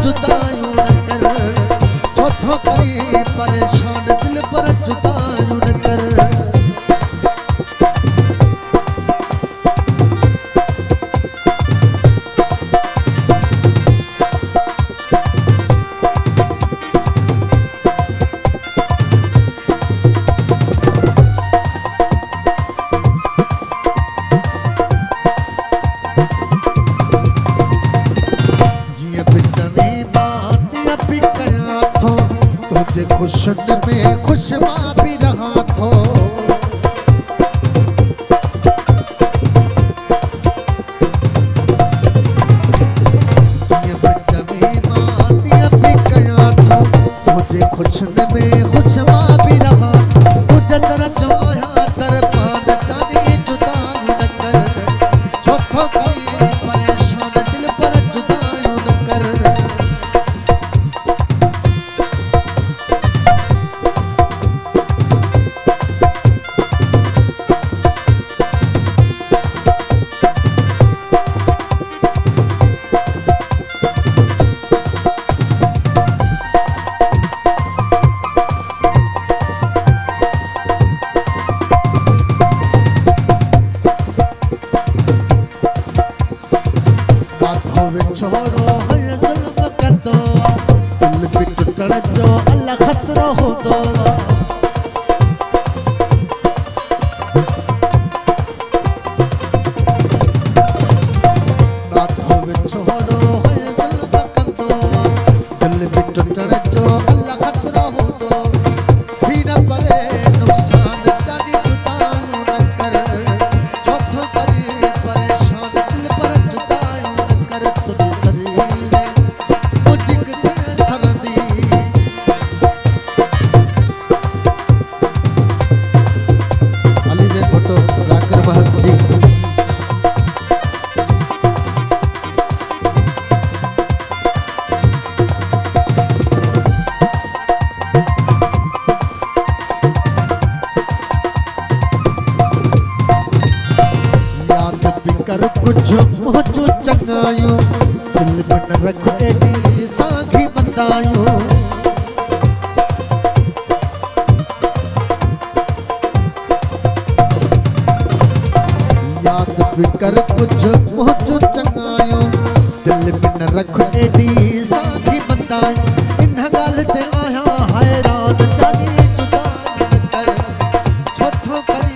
जुदायूं न कर, चौथो करी परेशान दिल पर जुदायूं न कर। खुशन में खुश मां भी रहा थो, जिया जमी मां दिया भी कया थो, मुझे खुशन में खुश मां भी रहा। तुझे तरह जो आया दरबान जाने जुदायूं न कर, चौथो कई परेशान दिल पर जुदायूं न कर। छोड़ो है जुल्म कर दो, दिल भी टुटण जो अल्लाह खतरो हो दो। छोड़ो है जुल्म कर दो, दिल भी टुटण जो अल्लाह खतरो हो दो। भी न पवे नुकसान जानी जुदायूं न कर, चौथो करी परेशान दिल पर जुदायूं न कर। तुझे सरीरे मुझे किथे सरदी, अली जे फोटो जाकिर महत जी। कर कुछ मुझो चंगायो, दिल में न रख एडी साखी बंदायो। याद भी कर कुछ मुझो चंगायो, दिल में न रख एडी साखी बंदायो। इन गाल ते आया हैरान जानी जुदायूं न कर, चौथो कर